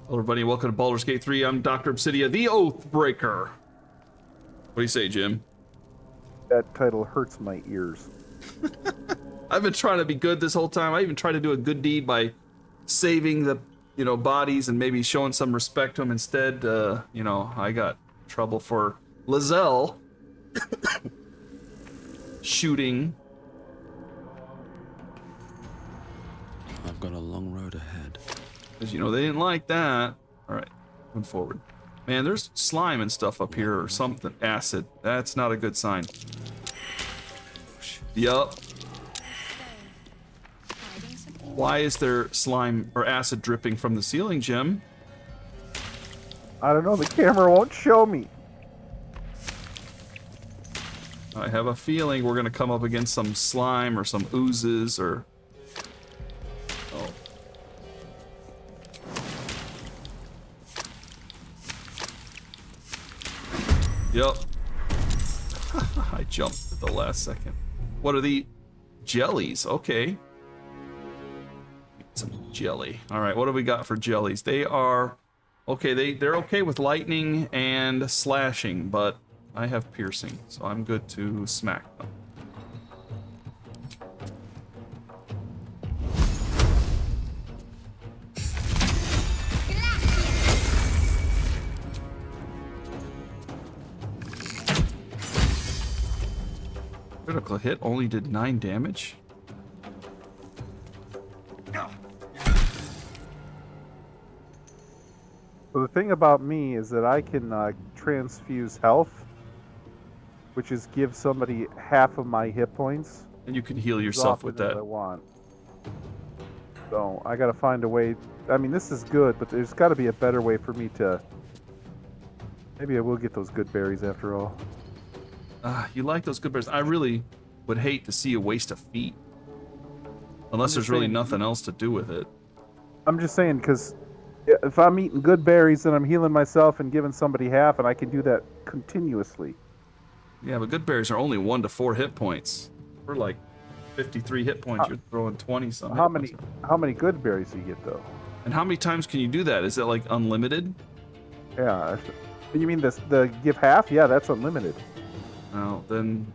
Hello everybody, welcome to Baldur's Gate 3. I'm Dr. Obsidia, the Oathbreaker. What do you say, Jim? That title hurts my ears. I've been trying to be good this whole time. I even tried to do a good deed by saving the, bodies and maybe showing some respect to them instead. I got trouble for Lizelle shooting. I've got a long road ahead. Because, they didn't like that. Alright, moving forward. Man, there's slime and stuff up here or something. Acid. That's not a good sign. Yup. Why is there slime or acid dripping from the ceiling, Jim? I don't know, the camera won't show me. I have a feeling we're gonna come up against some slime or some oozes or... Oh. Yup. I jumped at the last second. What are the jellies? Okay. Some jelly. Alright, what do we got for jellies? They are... Okay, they're okay with lightning and slashing, but I have piercing, so I'm good to smack them. Critical hit only did 9 damage. So the thing about me is that I can transfuse health, which is give somebody half of my hit points. And you can heal yourself with that. I want. So I gotta find a way. I mean, this is good, but there's got to be a better way for me to. Maybe I will get those good berries after all. You like those good berries. I really would hate to see you waste a feat. Unless there's really nothing else to do with it. I'm just saying, because if I'm eating good berries, then I'm healing myself and giving somebody half, and I can do that continuously. Yeah, but good berries are only 1 to 4 hit points. We're like 53 hit points. You're throwing 20 something. How many good berries do you get though? And how many times can you do that? Is it like unlimited? Yeah. You mean the give half? Yeah, that's unlimited. Well, then...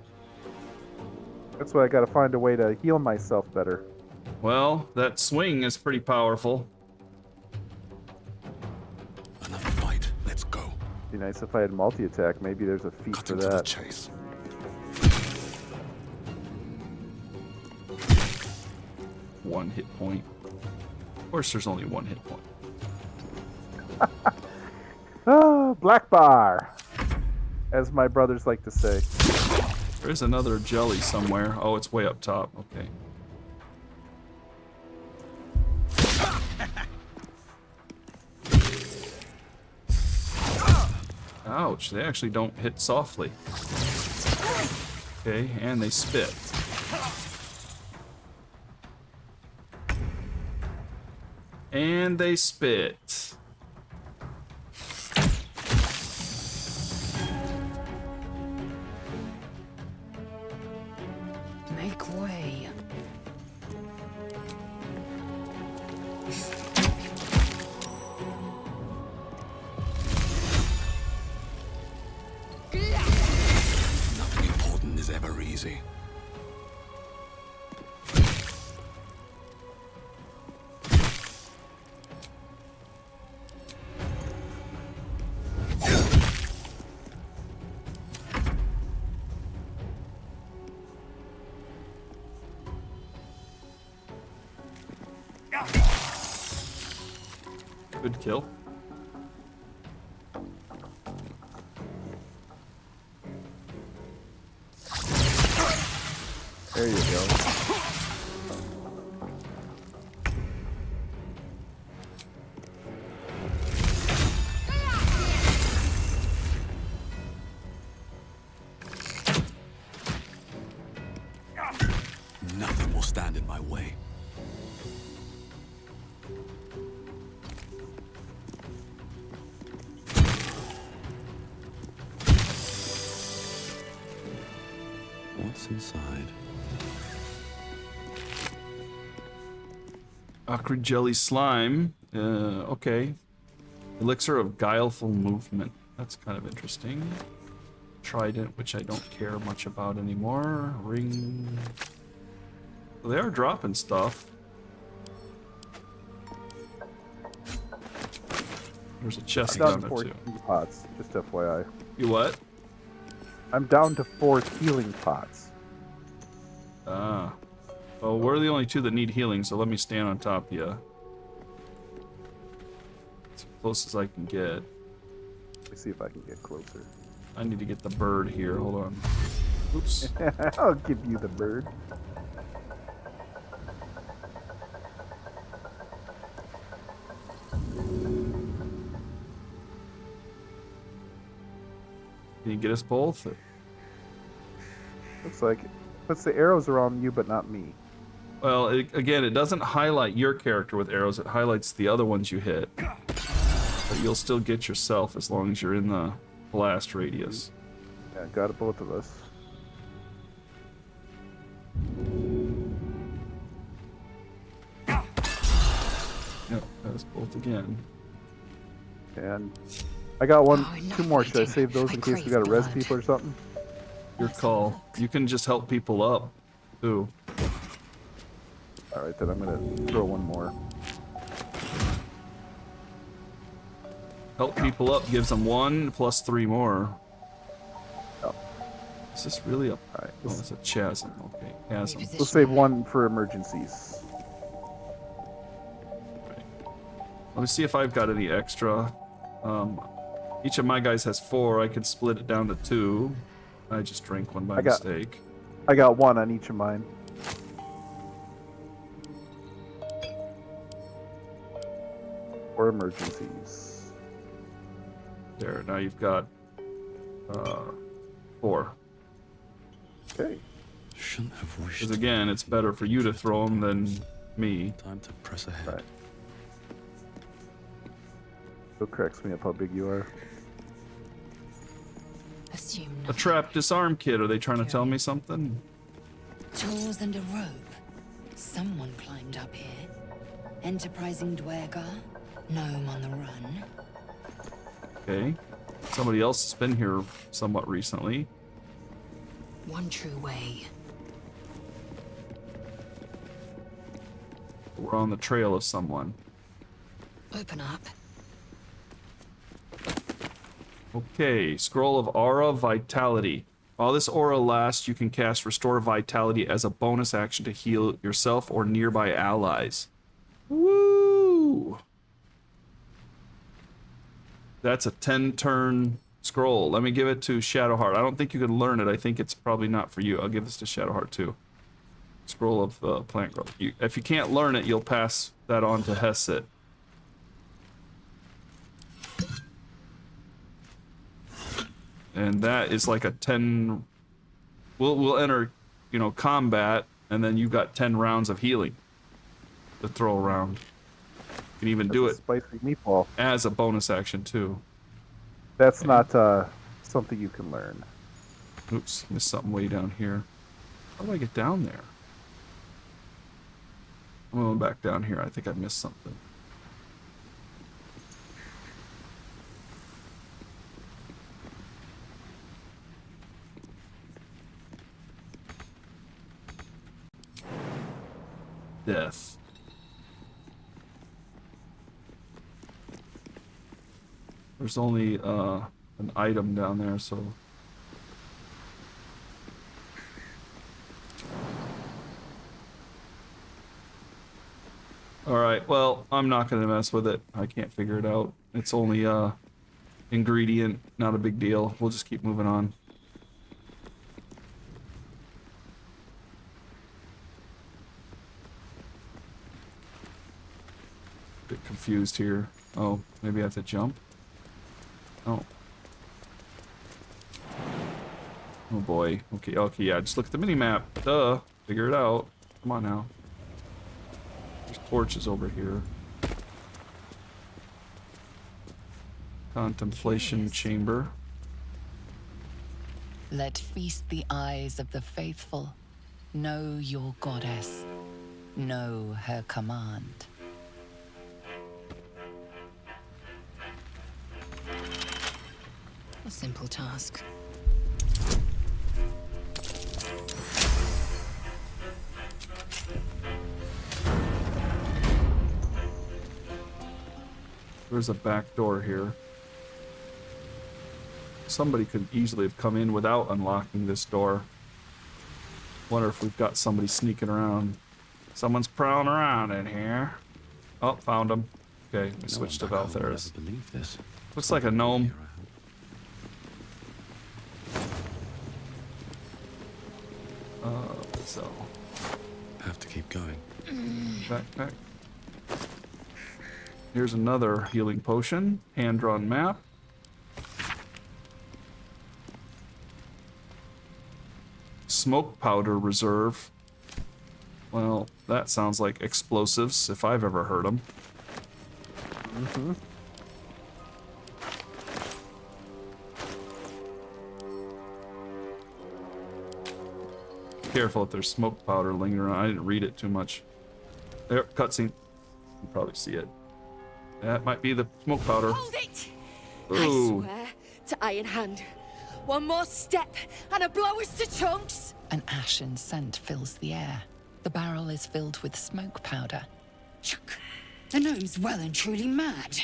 That's why I gotta find a way to heal myself better. Well, that swing is pretty powerful. Another fight. Let's go. Be nice if I had multi-attack. Maybe there's a feat for that. To the chase. One hit point. Of course, there's only 1 hit point. Ah, black bar, as my brothers like to say. There's another jelly somewhere. Oh, it's way up top. Okay. Ouch, they actually don't hit softly. Okay, and they spit. And they spit. Make way. Nothing important is ever easy. Good kill. There you go. Nothing will stand in my way. What's inside? Acrid jelly slime. Okay. Elixir of Guileful Movement. That's kind of interesting. Trident, which I don't care much about anymore. Ring. Well, they are dropping stuff. There's a chest I'm down down to there 4 too. healing pots, just FYI. You what? I'm down to 4 healing pots. Ah. Well, we're the only two that need healing, so let me stand on top of you. As close as I can get. Let me see if I can get closer. I need to get the bird here. Hold on. Oops. I'll give you the bird. Can you get us both? Looks like it puts the arrows around you, but not me. Well, again, it doesn't highlight your character with arrows. It highlights the other ones you hit. But you'll still get yourself as long as you're in the blast radius. Yeah, got it, both of us. Yep, got us both again. And I got one, Oh, 2 more. enough Should I eating. save those I in case we crave gotta res blood. people or something? Your call. You can just help people up, too. Alright, then I'm gonna throw one more. Help people up gives them 1 plus 3 more. Oh. Is this really a... Alright, Oh, it's a chasm. Okay, chasm. we'll save one for emergencies. Let me see if I've got any extra. Each of my guys has 4. I could split it down to 2. I just drank one by mistake. I got 1 on each of mine. For emergencies. There, now you've got 4. Okay. Shouldn't have wished. Because again, it's better for you to throw them than me. Time to press ahead. Right. Still cracks me up how big you are. Assume A nothing. trap disarm kit. Are they trying to tell me something? Tools and a rope. Someone climbed up here. Enterprising dwergar. Gnome on the run. Okay. Somebody else has been here somewhat recently. One true way. We're on the trail of someone. Open up. Okay, Scroll of Aura Vitality. While this aura lasts, you can cast Restore Vitality as a bonus action to heal yourself or nearby allies. Woo! That's a 10-turn scroll. Let me give it to Shadowheart. I don't think you can learn it. I think it's probably not for you. I'll give this to Shadowheart too. Scroll of Plant Growth. If you can't learn it, you'll pass that on to Hesed. And that is like a 10. We'll enter, combat, and then you've got 10 rounds of healing to throw around. You can even do That's it a spicy meatball. as a bonus action too. That's not something you can learn. Oops, missed something way down here. How do I get down there? I'm going back down here. I think I missed something. Death. There's only an item down there, so... Alright, well, I'm not gonna mess with it. I can't figure it out. It's only ingredient, not a big deal. We'll just keep moving on. Bit confused here. Oh, maybe I have to jump? Oh. Oh boy. Okay, yeah, just look at the mini-map. Duh. Figure it out. Come on now. There's torches over here. Contemplation chamber. Let feast the eyes of the faithful. Know your goddess. Know her command. A simple task. There's a back door here. Somebody could easily have come in without unlocking this door. Wonder if we've got somebody sneaking around. Someone's prowling around in here. Oh, found him. Okay, we switched to Valtheris. Believe this. Looks like a gnome. So Have to keep going. backpack. Here's another healing potion. Hand-drawn map. Smoke powder reserve. Well, that sounds like explosives if I've ever heard them. Mm-hmm. Careful if there's smoke powder lingering around. I didn't read it too much. There, cutscene. You can probably see it. That might be the smoke powder. Hold it! Ooh. I swear to Iron Hand. One more step and a blow us to chunks. An ashen scent fills the air. The barrel is filled with smoke powder. Chuck. The gnome's well and truly mad.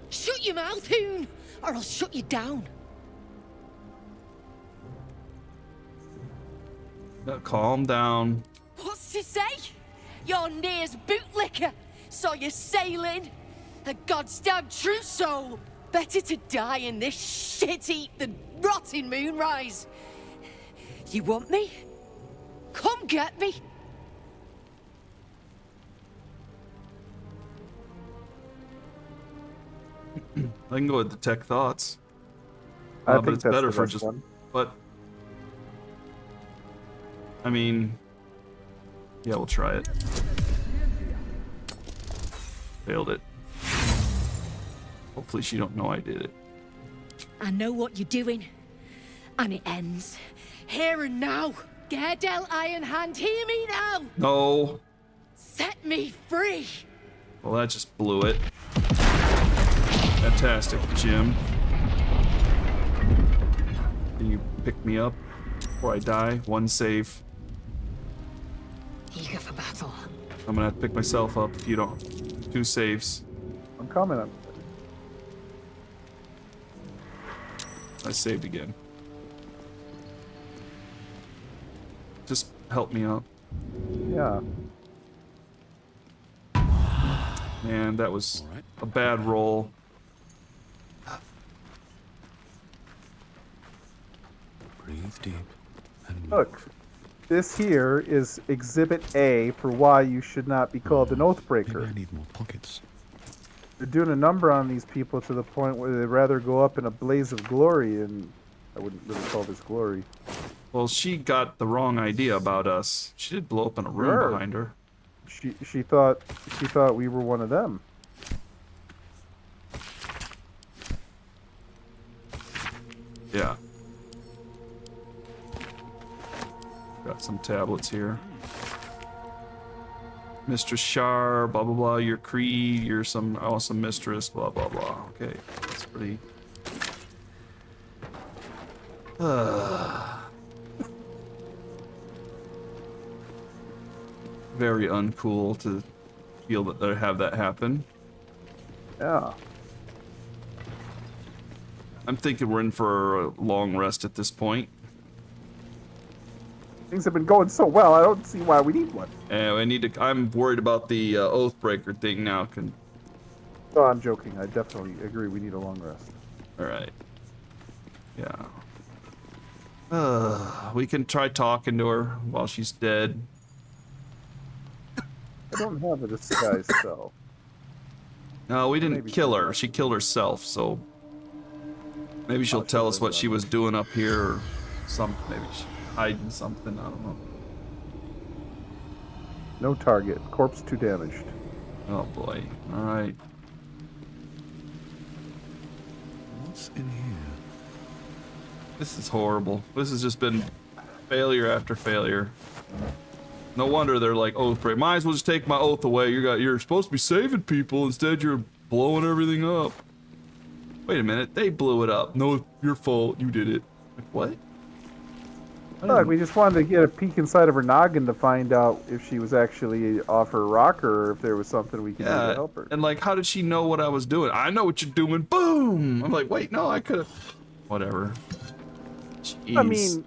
Shut your mouth, Hoon, or I'll shut you down. Calm down. What's to say? You're Near's bootlicker. Saw you sailing. A goddamn true soul. Better to die in this shit heap than rot in Moonrise. You want me? Come get me. I can go with detect thoughts. I But think it's that's better the for best just. one. But I mean, yeah, we'll try it. Failed it. Hopefully she don't know I did it. I know what you're doing. And it ends. Here and now. Gerdel Iron Hand, hear me now. No. Set me free. Well, that just blew it. Fantastic, Jim. Can you pick me up before I die? One save. Eager for battle. I'm gonna have to pick myself up if you don't. 2 saves. I'm coming. I saved again. Just help me out. Yeah. Man, that was All right. a bad roll. Breathe deep and move. Look, this here is Exhibit A for why you should not be called an Maybe Oathbreaker. I need more pockets. They're doing a number on these people to the point where they'd rather go up in a blaze of glory, and I wouldn't really call this glory. Well, she got the wrong idea about us. She did blow up in a room Sure. behind her. She thought we were one of them. Yeah. Got some tablets here. Mistress Shar, blah blah blah, your creed, you're some awesome mistress, blah blah blah. Okay, that's pretty. Very uncool to feel that they have that happen. Yeah. I'm thinking we're in for a long rest at this point. Things have been going so well, I don't see why we need one. And I need to. I'm worried about the Oathbreaker thing now. Oh, I'm joking. I definitely agree we need a long rest. All right. Yeah. We can try talking to her while she's dead. I don't have a disguise, though. No, we didn't Maybe kill she'll her. tell She killed herself, so maybe she'll tell us what she was doing up here, or some. Maybe she's hiding something. I don't know. No target. Corpse too damaged. Oh boy. All right. What's in here? This is horrible. This has just been failure after failure. No wonder they're like Oathbreaker. Might as well just take my oath away. You're supposed to be saving people. Instead, you're blowing everything up. Wait a minute, they blew it up. No, your fault. You did it. Like, what? Look, we just wanted to get a peek inside of her noggin to find out if she was actually off her rocker or if there was something we could do to help her. And like, how did she know what I was doing? I know what you're doing. Boom! I'm like, wait, no, I could have. Whatever. Jeez. I mean,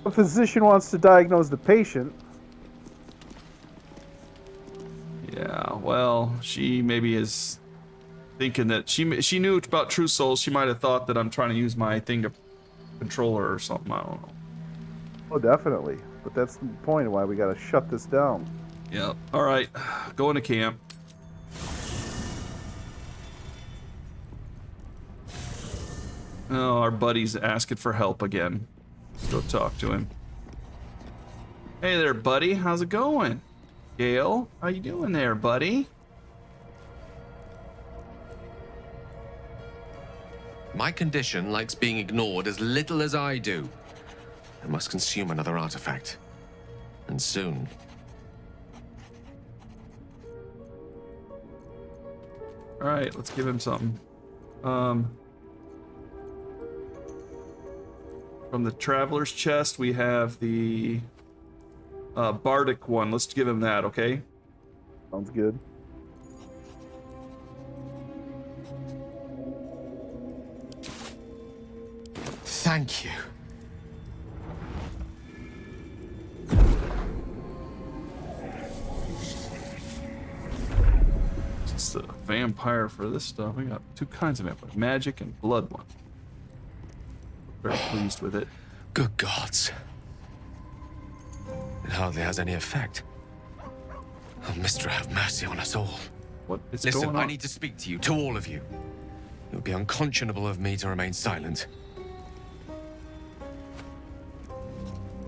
a physician wants to diagnose the patient. Yeah, well, she maybe is thinking that she knew about True Souls. She might have thought that I'm trying to use my thing to control her or something. I don't know. Oh, definitely. But that's the point of why we gotta shut this down. Yeah. All right. Going to camp. Oh, our buddy's asking for help again. Let's go talk to him. Hey there, buddy. How's it going? Gale, how you doing there, buddy? My condition likes being ignored as little as I do. I must consume another artifact. And soon. Alright, let's give him something. From the Traveler's Chest, we have the Bardic one. Let's give him that, okay? Sounds good. Thank you. It's a vampire for this stuff. We got two kinds of vampire, magic and blood one. Very pleased with it. Good gods. It hardly has any effect. Oh, Mister, have mercy on us all. What is Listen, going on? I need to speak to you, to all of you. It would be unconscionable of me to remain silent.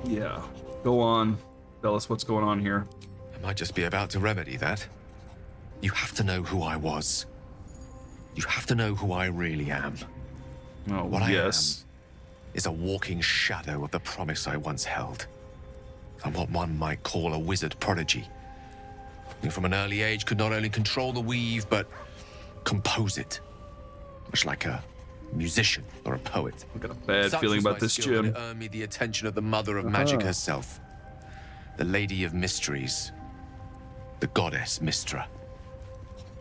Yeah, go on. Tell us what's going on here. I might just be about to remedy that. You have to know who I was. You have to know who I really am. Oh, What yes. Is a walking shadow of the promise I once held. I'm what one might call a wizard prodigy. Who from an early age could not only control the weave, but compose it. Much like a musician or a poet. I got a bad Such feeling was about my this, skill that Jim. it earned me the attention of the mother of magic herself. The Lady of Mysteries. The goddess Mystra.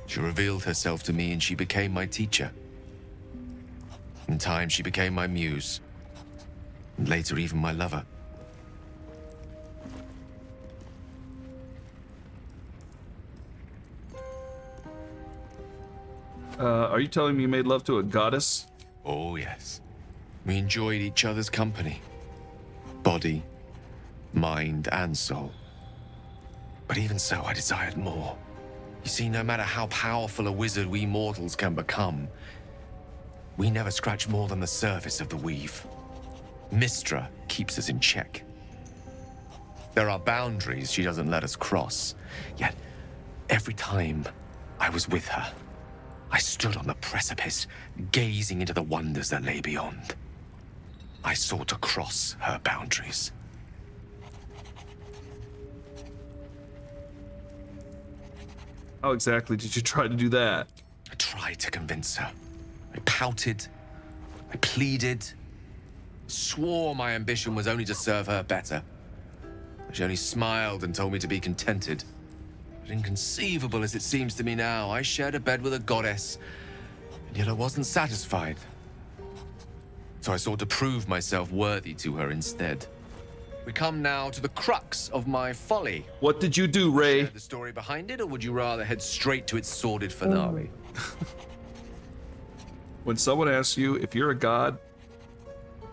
She revealed herself to me and she became my teacher. In time, she became my muse. And later, even my lover. Are you telling me you made love to a goddess? Oh, yes. We enjoyed each other's company. Body, mind, and soul. But even so, I desired more. You see, no matter how powerful a wizard we mortals can become, we never scratch more than the surface of the weave. Mystra keeps us in check. There are boundaries she doesn't let us cross. Yet, every time I was with her, I stood on the precipice, gazing into the wonders that lay beyond. I sought to cross her boundaries. How exactly did you try to do that? I tried to convince her. I pouted. I pleaded. Swore my ambition was only to serve her better. She only smiled and told me to be contented. But inconceivable as it seems to me now, I shared a bed with a goddess, and yet I wasn't satisfied. So I sought to prove myself worthy to her instead. We come now to the crux of my folly. What did you do, Ray? Share the story behind it, or would you rather head straight to its sordid finale? When someone asks you if you're a god,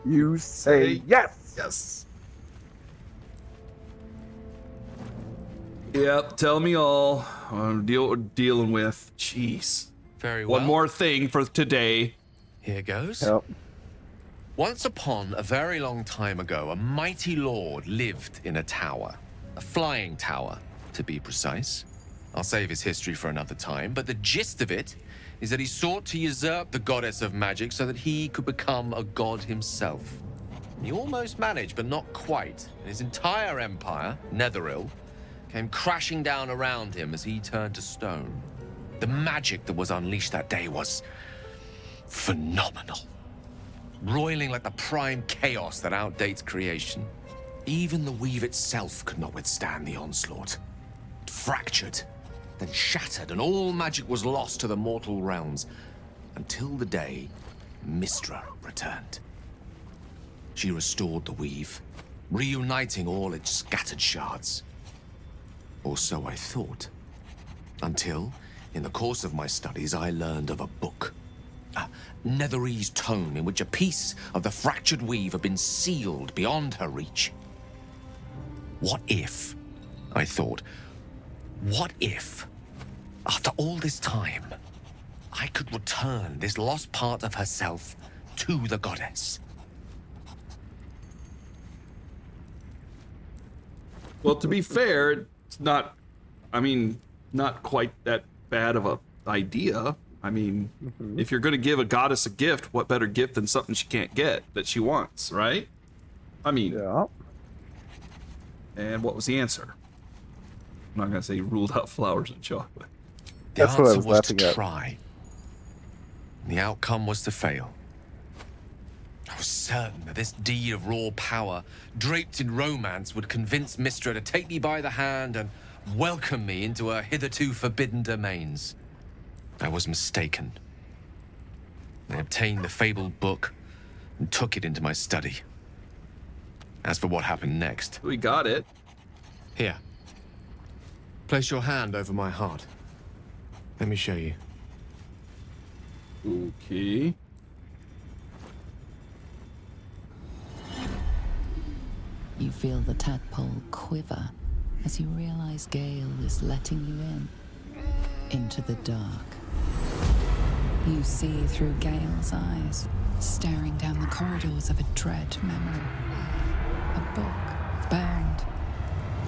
You say yes. yes. Yep, tell me all. I'm dealing with. Jeez. Very well. One more thing for today. Here goes. Yep. Once upon a very long time ago, a mighty lord lived in a tower. A flying tower, to be precise. I'll save his history for another time, but the gist of it is that he sought to usurp the goddess of magic so that he could become a god himself. He almost managed, but not quite. His entire empire, Netheril, came crashing down around him as he turned to stone. The magic that was unleashed that day was phenomenal. Roiling like the prime chaos that outdates creation. Even the weave itself could not withstand the onslaught. It fractured, then shattered, and all magic was lost to the mortal realms, until the day Mystra returned. She restored the weave, reuniting all its scattered shards. Or so I thought. Until, in the course of my studies, I learned of a book. A Netherese tome in which a piece of the fractured weave had been sealed beyond her reach. What if, I thought, what if, after all this time, I could return this lost part of herself to the goddess? Well, to be fair, it's not, I mean, not quite that bad of a idea. I mean, if you're going to give a goddess a gift, what better gift than something she can't get that she wants, right? I mean, Yeah. And what was the answer? I'm not going to say ruled out flowers and chocolate. The That's what I answer was was to laughing at. try. The outcome was to fail. I was certain that this deed of raw power, draped in romance, would convince Mystra to take me by the hand and welcome me into her hitherto forbidden domains. I was mistaken. I obtained the fabled book and took it into my study. As for what happened next, We got it. here. Place your hand over my heart. Let me show you. Okay. You feel the tadpole quiver as you realize Gale is letting you in, into the dark. You see through Gale's eyes, staring down the corridors of a dread memory. A book, burned,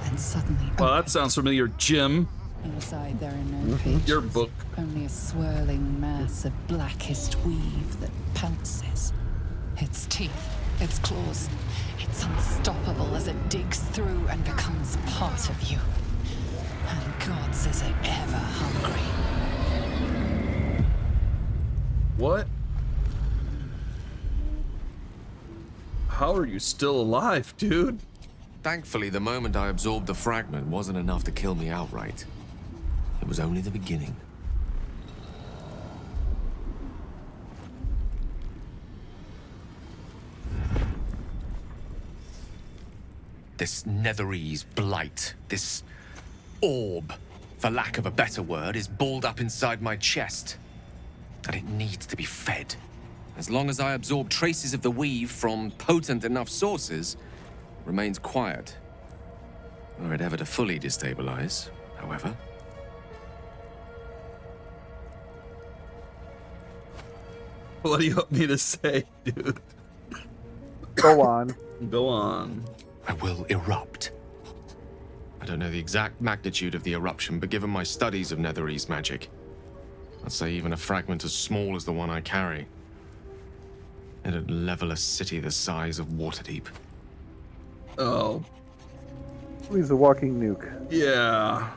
and suddenly Well, that sounds familiar, Jim. inside there are no pages. Your book. Only a swirling mass of blackest weave that pounces. Its teeth, its claws, it's unstoppable as it digs through and becomes part of you. And gods, is it ever hungry. What? How are you still alive, dude? Thankfully, the moment I absorbed the fragment wasn't enough to kill me outright. It was only the beginning. This Netherese blight, this orb, for lack of a better word, is balled up inside my chest. And it needs to be fed. As long as I absorb traces of the weave from potent enough sources, it remains quiet. Were it ever to fully destabilize, however. What do you want me to say, dude? Go on. Go on. I will erupt. I don't know the exact magnitude of the eruption, but given my studies of Netherese magic, I'd say even a fragment as small as the one I carry, it'd level a city the size of Waterdeep. Oh, He's a walking nuke. yeah.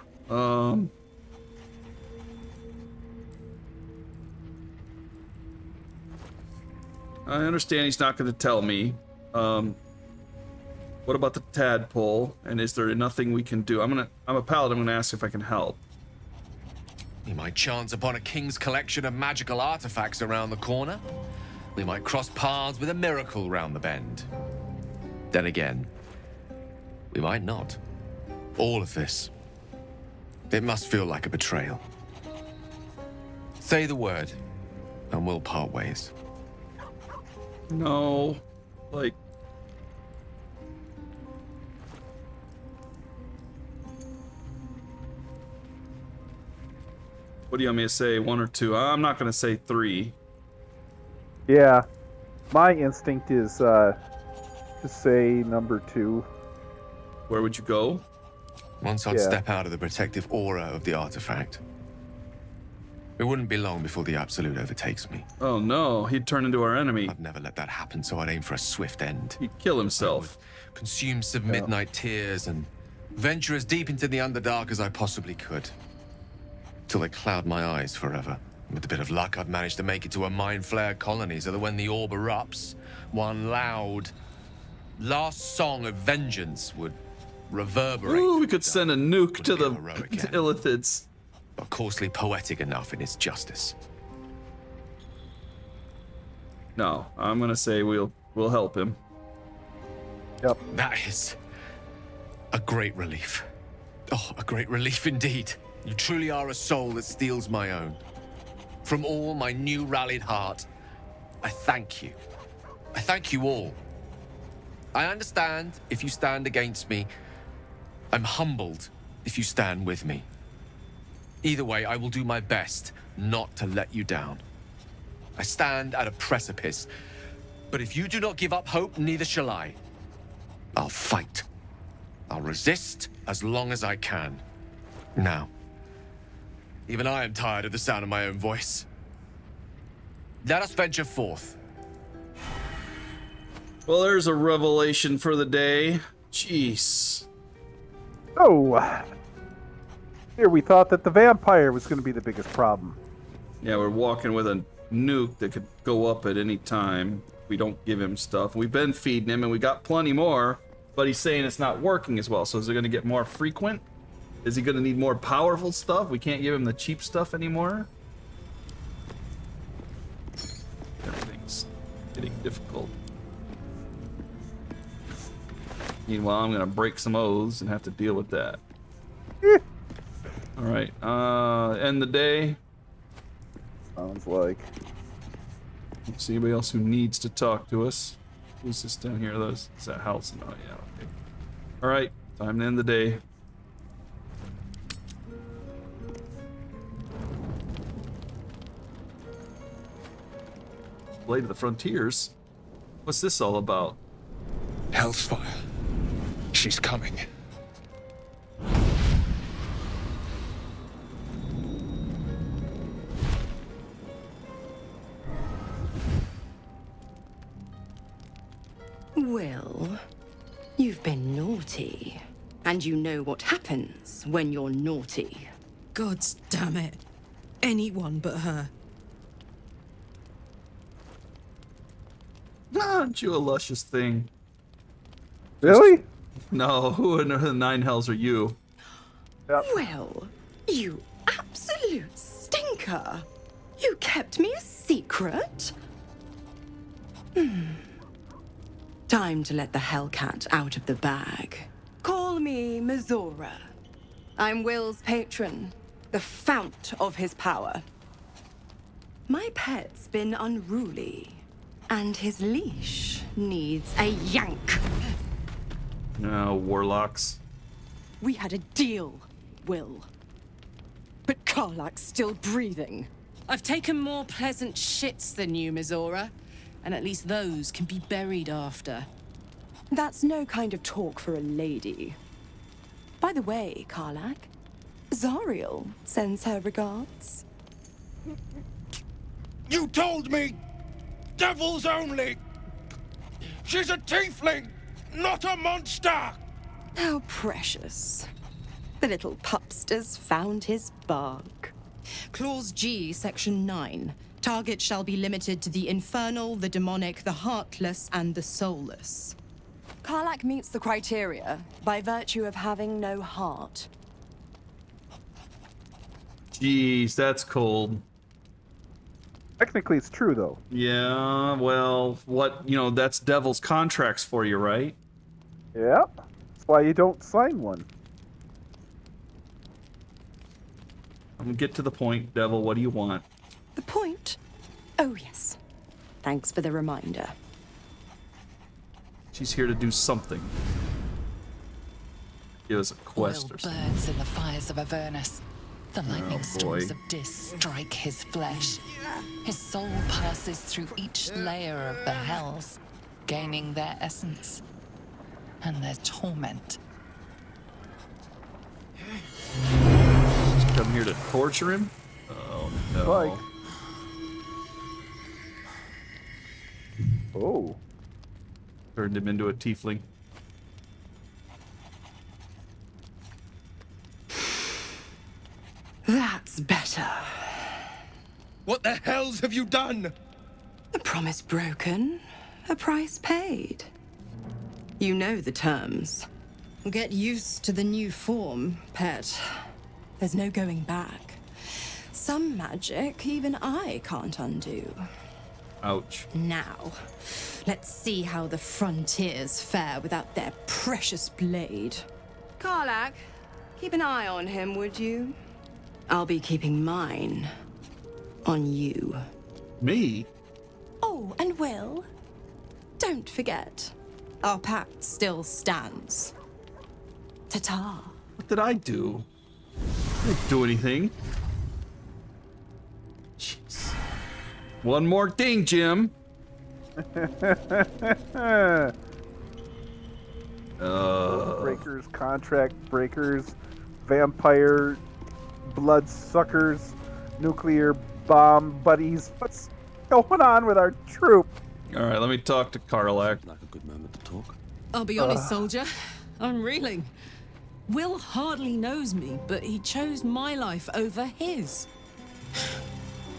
I understand he's not going to tell me. What about the tadpole? And is there nothing we can do? I'm a paladin. I'm gonna ask if I can help. You might chance upon a king's collection of magical artifacts around the corner. We might cross paths with a miracle round the bend. Then again, we might not. All of this, it must feel like a betrayal. Say the word, and we'll part ways. No, like. What do you want me to say? 1 or 2? I'm not gonna say 3. Yeah. My instinct is to say number 2. Where would you go? Once I'd Yeah. step out of the protective aura of the artifact, it wouldn't be long before the Absolute overtakes me. Oh no, he'd turn into our enemy. I've never let that happen, so I'd aim for a swift end. He'd kill himself. Consume some midnight tears and venture as deep into the Underdark as I possibly could. Till they cloud my eyes forever. With a bit of luck, I've managed to make it to a mind flare colony so that when the orb erupts, one loud, last song of vengeance would reverberate. Ooh, we could send a nuke to the Wouldn't be heroic, to eh? Illithids. But coarsely poetic enough in its justice. No, I'm gonna say we'll help him. Yep. That is a great relief. Oh, a great relief indeed. You truly are a soul that steals my own. From all my new rallied heart, I thank you. I thank you all. I understand if you stand against me. I'm humbled if you stand with me. Either way, I will do my best not to let you down. I stand at a precipice, but if you do not give up hope, neither shall I. I'll fight. I'll resist as long as I can. Now, even I am tired of the sound of my own voice. Let us venture forth. Well, there's a revelation for the day. Jeez. Oh, here we thought that the vampire was going to be the biggest problem. Yeah, we're walking with a nuke that could go up at any time. We don't give him stuff. We've been feeding him, and we got plenty more, but he's saying it's not working as well. So is it going to get more frequent? Is he going to need more powerful stuff? We can't give him the cheap stuff anymore? Everything's getting difficult. Meanwhile, I'm going to break some oaths and have to deal with that. Alright, end the day. Sounds like. See anybody else who needs to talk to us? Who's this down here? Is that house? Oh, yeah, okay. Alright, time to end the day. Blade of the Frontiers? What's this all about? Hellfire. She's coming. Well, you've been naughty. And you know what happens when you're naughty. Gods damn it. Anyone but her. Aren't you a luscious thing? Really? No, who in the nine hells are you? Yep. Well, you absolute stinker. You kept me a secret? Time to let the Hellcat out of the bag. Call me Mizora. I'm Will's patron, the fount of his power. My pet's been unruly, and his leash needs a yank. No, warlocks. We had a deal, Will. But Karlak's still breathing. I've taken more pleasant shits than you, Mizora. And at least those can be buried after. That's no kind of talk for a lady. By the way, Karlak, Zariel sends her regards. You told me! Devils only! She's a tiefling, not a monster! How precious. The little pupster's found his bark. Clause G, Section 9. Target shall be limited to the infernal, the demonic, the heartless, and the soulless. Karlak meets the criteria by virtue of having no heart. Jeez, that's cold. Technically, it's true, though. Yeah, well, that's devil's contracts for you, right? Yep. That's why you don't sign one. I'm gonna get to the point, devil. What do you want? The point? Oh, yes. Thanks for the reminder. She's here to do something. Give us a quest Oil or something. burns in the fires of Avernus. The lightning storms boy. of Dis strike his flesh. His soul passes through each layer of the hells, gaining their essence and their torment. She's come here to torture him? Oh, no. Like. Oh. Turned him into a tiefling. That's better. the hells have you done? A promise broken, a price paid. You know the terms. Get used to the new form, pet. There's no going back. Some magic even I can't undo. Ouch. Now, let's see how the frontiers fare without their precious blade. Karlak, keep an eye on him, would you? I'll be keeping mine on you. Me? Oh, and Will, don't forget, our pact still stands. Ta-ta. What did I do? I didn't do anything. Jeez. One more thing, Jim. Breakers, contract breakers, vampire blood suckers, nuclear bomb buddies. What's going on with our troop? All right, let me talk to Karlak. Like a good moment to talk. I'll be honest, soldier. I'm reeling. Will hardly knows me, but he chose my life over his.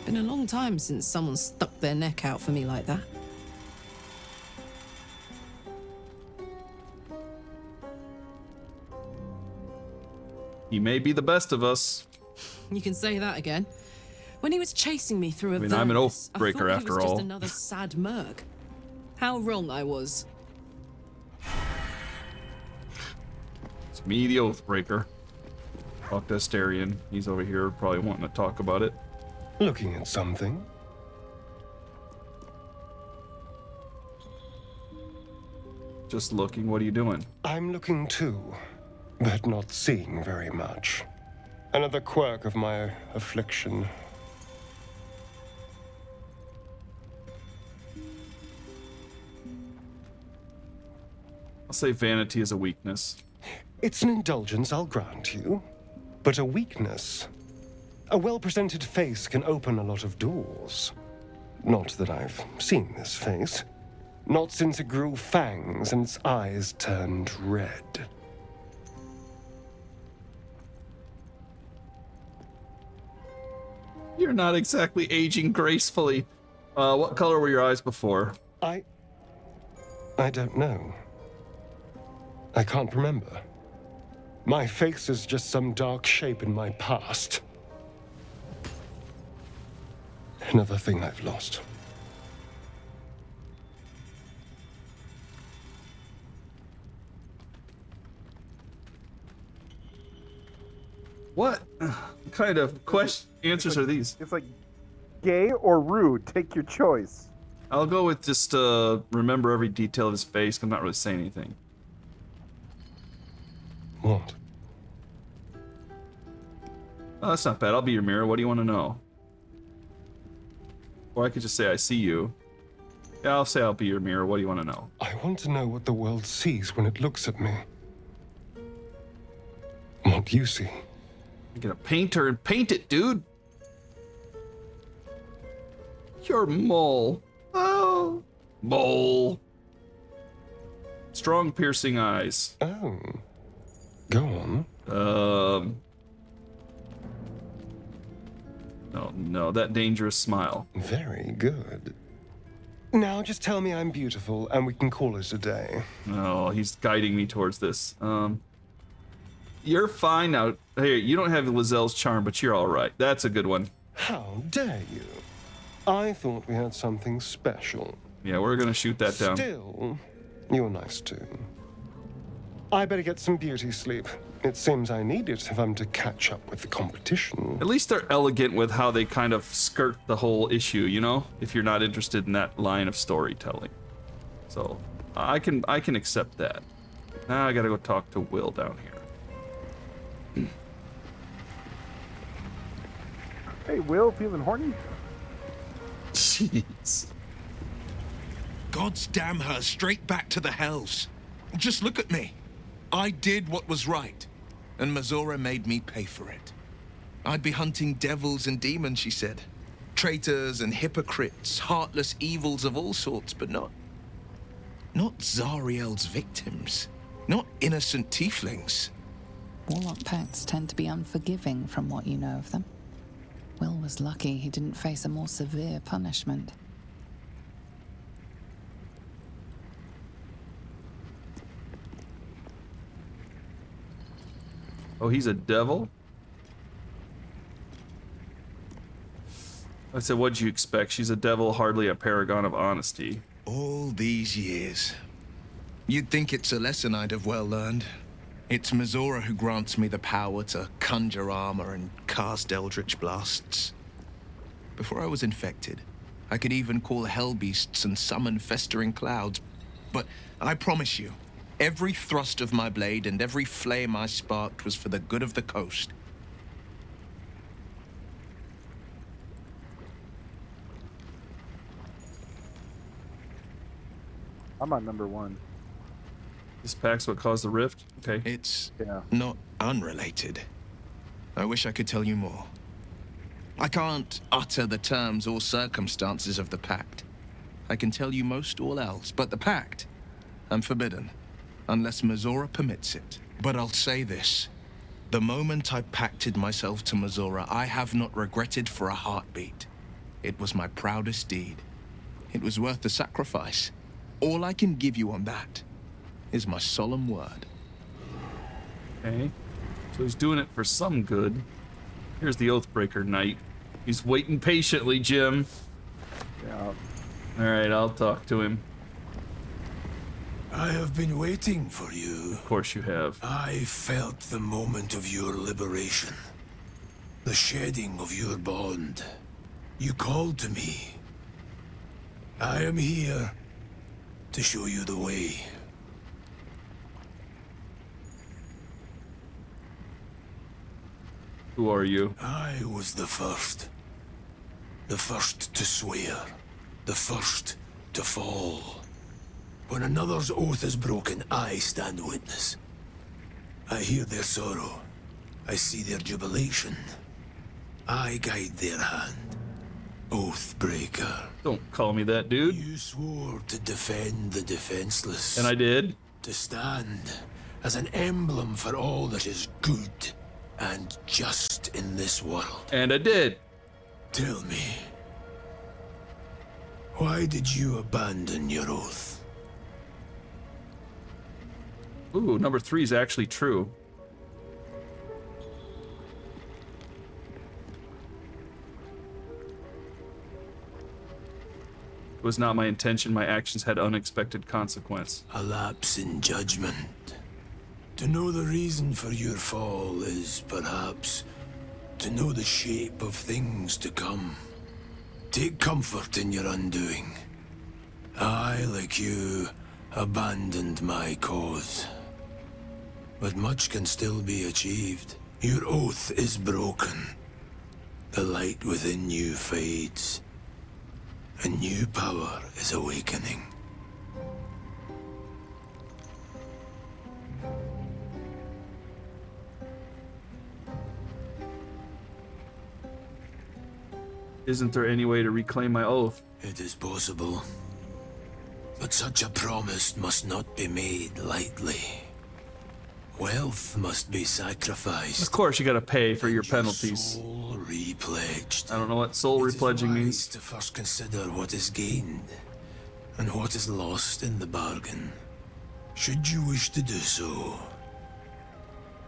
Been a long time since someone stuck their neck out for me like that. He may be the best of us. You can say that again. When he was chasing me through a mean, I'm an verse, oath breaker I thought after he was all. just another sad merc. How wrong I was. It's me, the Oathbreaker. Talk to Asterion. He's over here probably wanting to talk about it. Looking at something? Just looking. What are you doing? I'm looking too, but not seeing very much. Another quirk of my affliction. I'll say vanity is a weakness. It's an indulgence, I'll grant you, but a weakness. A well-presented face can open a lot of doors. Not that I've seen this face. Not since it grew fangs and its eyes turned red. You're not exactly aging gracefully. What color were your eyes before? I don't know. I can't remember. My face is just some dark shape in my past. Another thing I've lost. What kind of answers are these? It's like gay or rude. Take your choice. I'll go with just remember every detail of his face. I'm not really saying anything. What? Oh, that's not bad. I'll be your mirror. What do you want to know? Or I could just say I see you. Yeah, I'll say I'll be your mirror. What do you want to know? I want to know what the world sees when it looks at me. What do you see? Get a painter and paint it, dude. You're mole. Oh, mole. Strong, piercing eyes. Oh. Go on. No, that dangerous smile. Very good. Now just tell me I'm beautiful and we can call it a day. No, he's guiding me towards this. You're fine now. Hey, you don't have Lazelle's charm, but you're all right. That's a good one. How dare you? I thought we had something special. Yeah, we're gonna shoot that down. Still, you're nice too. I better get some beauty sleep. It seems I need it if I'm to catch up with the competition. At least they're elegant with how they kind of skirt the whole issue, you know? If you're not interested in that line of storytelling. So, I can accept that. Now I gotta go talk to Will down here. Hey, Will, feeling horny? Jeez. God's damn her, straight back to the hells. Just look at me. I did what was right, and Mazora made me pay for it. I'd be hunting devils and demons, she said. Traitors and hypocrites, heartless evils of all sorts, but not Zariel's victims. Not innocent tieflings. Warlock pacts tend to be unforgiving from what you know of them. Will was lucky he didn't face a more severe punishment. Oh, he's a devil? I said, what'd you expect? She's a devil, hardly a paragon of honesty. All these years. You'd think it's a lesson I'd have well learned. It's Mizora who grants me the power to conjure armor and cast eldritch blasts. Before I was infected, I could even call hell beasts and summon festering clouds. But I promise you, every thrust of my blade and every flame I sparked was for the good of the coast. I'm on number 1. This pack's what caused the rift? Okay. It's Yeah. not unrelated. I wish I could tell you more. I can't utter the terms or circumstances of the pact. I can tell you most all else, but the pact, I'm forbidden, unless Mizora permits it. But I'll say this. The moment I pacted myself to Mizora, I have not regretted for a heartbeat. It was my proudest deed. It was worth the sacrifice. All I can give you on that is my solemn word. Okay. So he's doing it for some good. Here's the Oathbreaker Knight. He's waiting patiently, Jim. Yeah. Alright, I'll talk to him. I have been waiting for you. Of course you have. I felt the moment of your liberation. The shedding of your bond. You called to me. I am here to show you the way. Who are you? I was the first. The first to swear. The first to fall. When another's oath is broken, I stand witness. I hear their sorrow. I see their jubilation. I guide their hand. Oathbreaker. Don't call me that, dude. You swore to defend the defenseless. And I did. To stand as an emblem for all that is good and just in this world. And I did. Tell me, why did you abandon your oath? Ooh, number 3 is actually true. It was not my intention. My actions had unexpected consequence. A lapse in judgment. To know the reason for your fall is, perhaps, to know the shape of things to come. Take comfort in your undoing. I, like you, abandoned my cause. But much can still be achieved. Your oath is broken. The light within you fades. A new power is awakening. Isn't there any way to reclaim my oath? It is possible. But such a promise must not be made lightly. Wealth must be sacrificed. Of course, you gotta pay for your penalties. Soul repledged. I don't know what soul It is repledging wise means. to first consider what is gained and what is lost in the bargain. Should you wish to do so,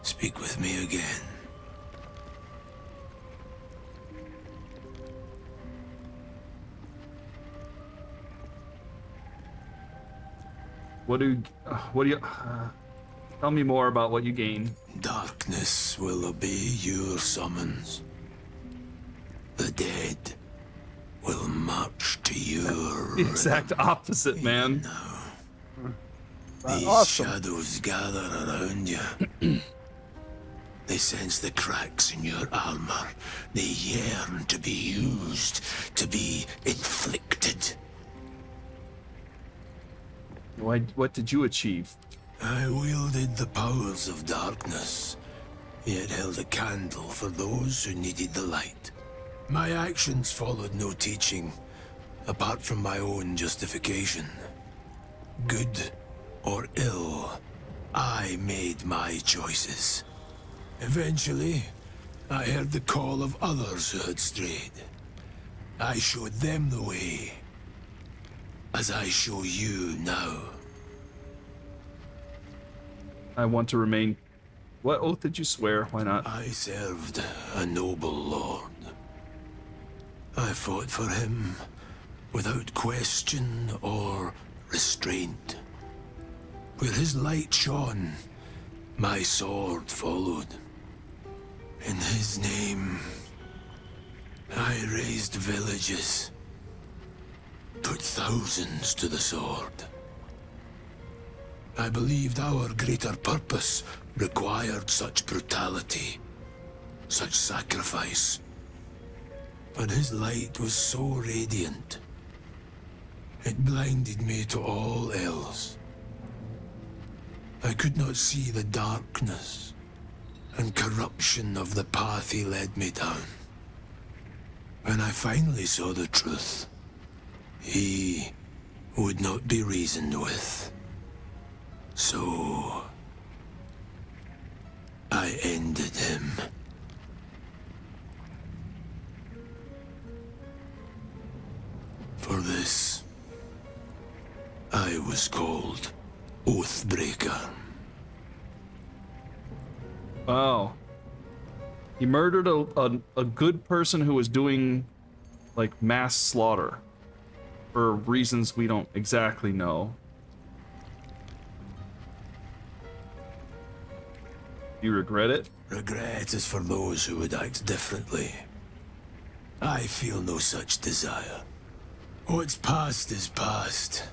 speak with me again. What do you... tell me more about what you gain. Darkness will obey your summons. The dead will march to your... The exact opposite, man. These Awesome. shadows gather around you. They sense the cracks in your armor. They yearn to be used, to be inflicted. What did you achieve? I wielded the powers of darkness, yet held a candle for those who needed the light. My actions followed no teaching, apart from my own justification. Good or ill, I made my choices. Eventually, I heard the call of others who had strayed. I showed them the way, as I show you now. I want to remain... What oath did you swear? Why not? I served a noble lord. I fought for him without question or restraint. Where his light shone, my sword followed. In his name, I raised villages, put thousands to the sword. I believed our greater purpose required such brutality, such sacrifice. But his light was so radiant, it blinded me to all else. I could not see the darkness and corruption of the path he led me down. When I finally saw the truth, he would not be reasoned with. So I ended him. For this, I was called Oathbreaker. Wow. He murdered a good person who was doing, like, mass slaughter. For reasons we don't exactly know. You regret it? Regret is for those who would act differently. I feel no such desire. What's past is past.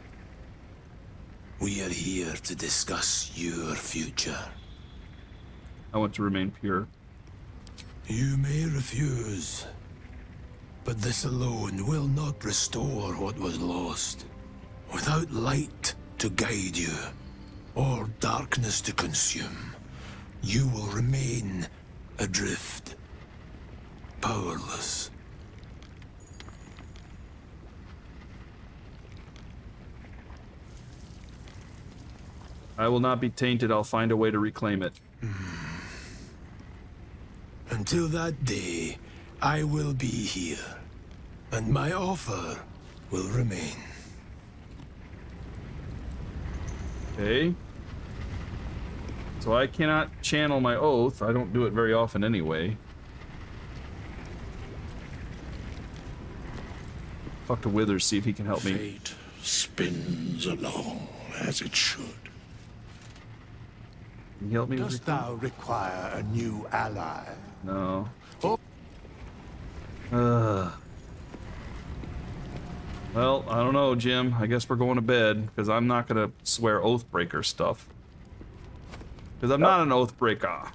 We are here to discuss your future. I want to remain pure. You may refuse, but this alone will not restore what was lost. Without light to guide you, or darkness to consume, you will remain adrift, powerless. I will not be tainted. I'll find a way to reclaim it. Until that day, I will be here, and my offer will remain. Okay. So I cannot channel my oath. I don't do it very often anyway. Talk to Withers, see if he can help me. Fate spins along as it should. Can you help me? Dost thou require a new ally? No. Oh. Well, I don't know, Jim. I guess we're going to bed, because I'm not going to swear Oathbreaker stuff. Because I'm not an Oathbreaker.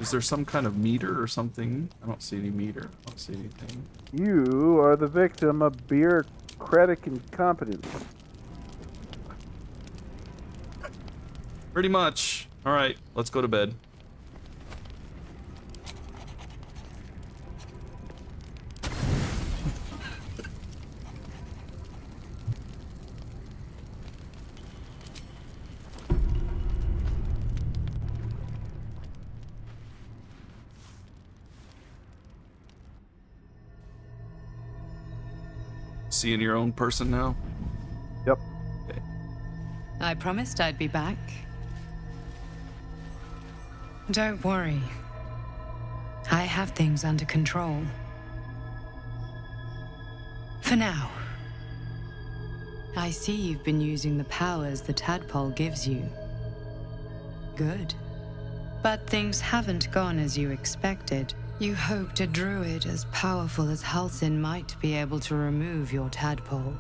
Is there some kind of meter or something? I don't see any meter. I don't see anything. You are the victim of bureaucratic incompetence. Pretty much. All right, let's go to bed. Seeing your own person now? Yep. Okay. I promised I'd be back. Don't worry. I have things under control. For now. I see you've been using the powers the tadpole gives you. Good. But things haven't gone as you expected. You hoped a druid as powerful as Halsin might be able to remove your tadpole,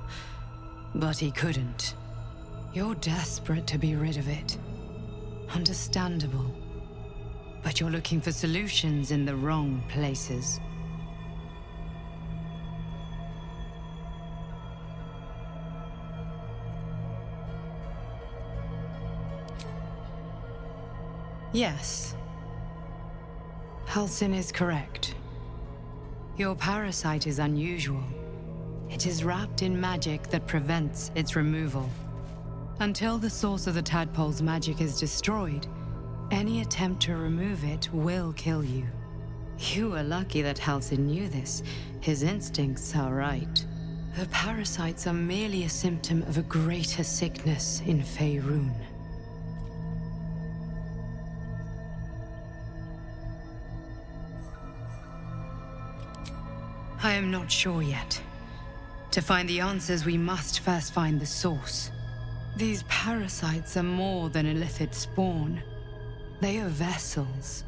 but he couldn't. You're desperate to be rid of it. Understandable. But you're looking for solutions in the wrong places. Yes. Halsin is correct. Your parasite is unusual. It is wrapped in magic that prevents its removal. Until the source of the tadpole's magic is destroyed, Any attempt to remove it will kill you. You were lucky that Halsin knew this. His instincts are right. The parasites are merely a symptom of a greater sickness in Faerun. I am not sure yet. To find the answers, we must first find the source. These parasites are more than a illithid spawn. They are vessels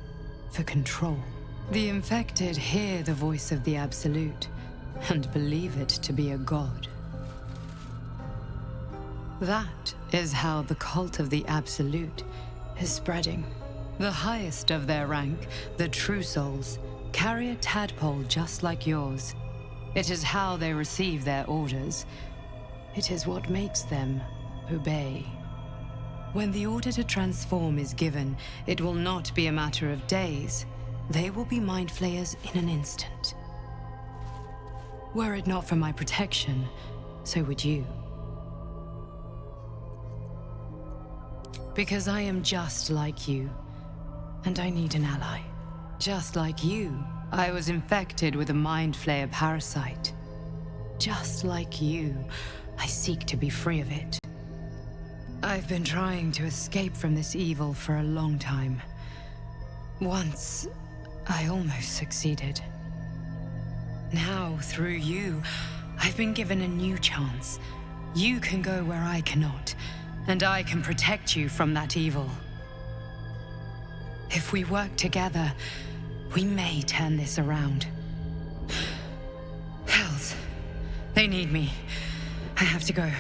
for control. The infected hear the voice of the Absolute and believe it to be a god. That is how the cult of the Absolute is spreading. The highest of their rank, the True Souls, carry a tadpole just like yours. It is how they receive their orders. It is what makes them obey. When the order to transform is given, it will not be a matter of days. They will be mind flayers in an instant. Were it not for my protection, so would you. Because I am just like you, and I need an ally. Just like you, I was infected with a mind flayer parasite. Just like you, I seek to be free of it. I've been trying to escape from this evil for a long time. Once, I almost succeeded. Now, through you, I've been given a new chance. You can go where I cannot, and I can protect you from that evil. If we work together, we may turn this around. Hells, they need me. I have to go.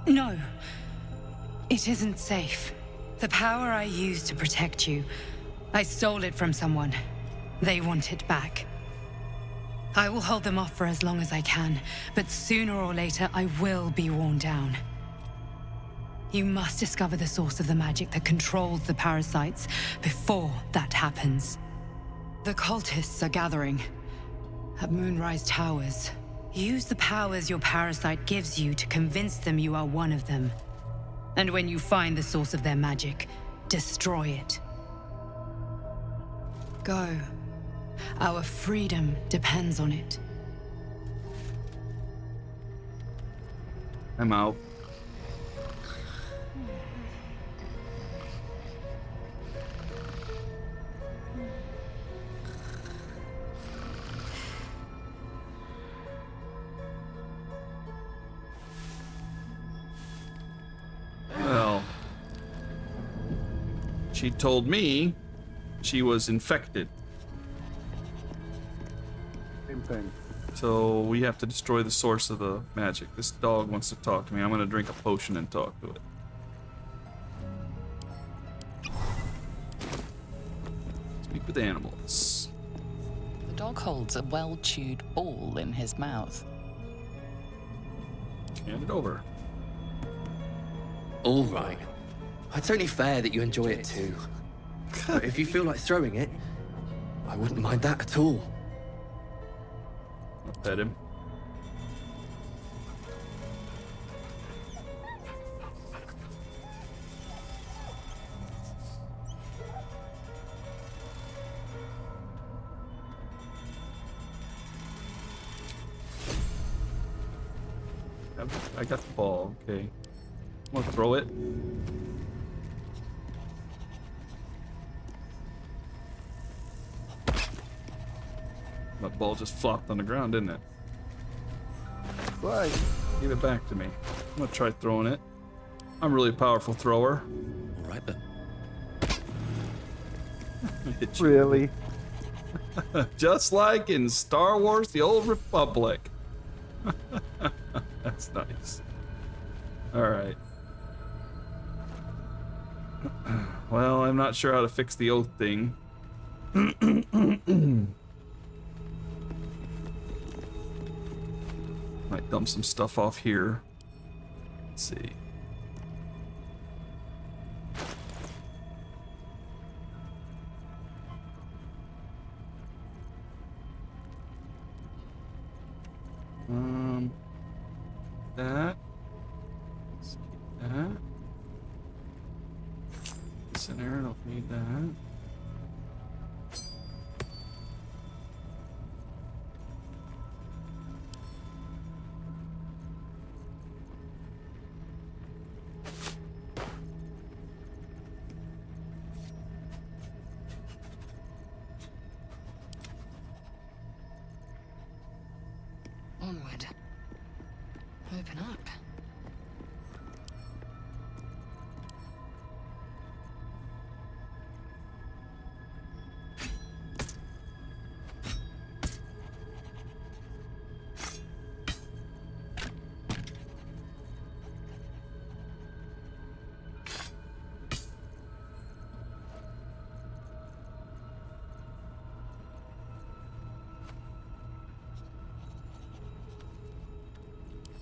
No, it isn't safe. The power I used to protect you, I stole it from someone. They want it back. I will hold them off for as long as I can, but sooner or later I will be worn down. You must discover the source of the magic that controls the parasites before that happens. The cultists are gathering at Moonrise Towers. Use the powers your parasite gives you to convince them you are one of them. And when you find the source of their magic, destroy it. Go. Our freedom depends on it. I'm out. Well, she told me she was infected. Same thing. So we have to destroy the source of the magic. This dog wants to talk to me. I'm gonna drink a potion and talk to it. Speak with animals. The dog holds a well-chewed ball in his mouth. Hand it over. All right. It's only fair that you enjoy it too. But if you feel like throwing it, I wouldn't mind that at all. I'll pet him. I got the ball, okay. I'm gonna throw it. That ball just flopped on the ground, didn't it? Right. Give it back to me. I'm gonna try throwing it. I'm a really powerful thrower. All right, then. Hit you. Really? Just like in Star Wars: The Old Republic. That's nice. All right. Well, I'm not sure how to fix the oath thing. Might dump some stuff off here. Let's see. That. forward. Open up.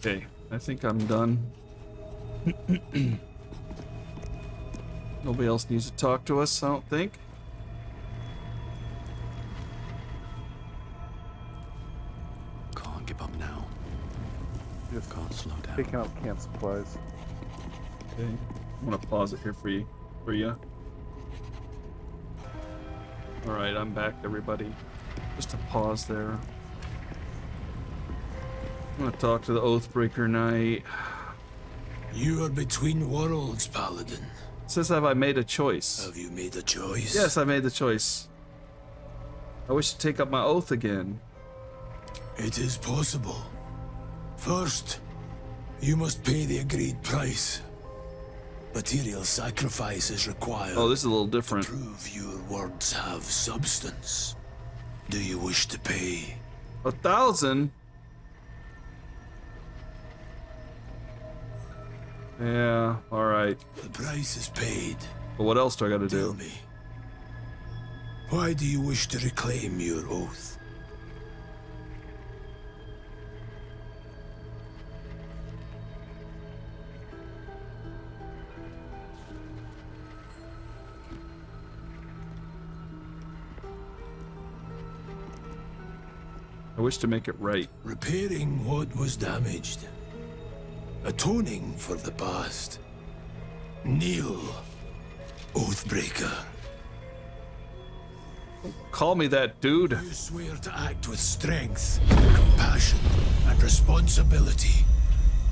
Okay, I think I'm done. Nobody else needs to talk to us, I don't think. Can't give up now. Just Can't slow down. picking up camp supplies. Okay, I'm gonna pause it here for you. All right, I'm back, everybody. Just a pause there. I'm gonna talk to the Oathbreaker Knight. You are between worlds, Paladin. Says, have I made a choice? Have you made a choice? Yes, I made the choice. I wish to take up my oath again. It is possible. First, you must pay the agreed price. Material sacrifice is required. Oh, this is a little different. To prove your words have substance. Do you wish to pay? 1,000? Yeah, alright. The price is paid. But what else do I gotta do? Tell me. Why do you wish to reclaim your oath? I wish to make it right. Repairing what was damaged. Atoning for the past. Kneel, Oathbreaker. Call me that, dude. You swear to act with strength, compassion, and responsibility.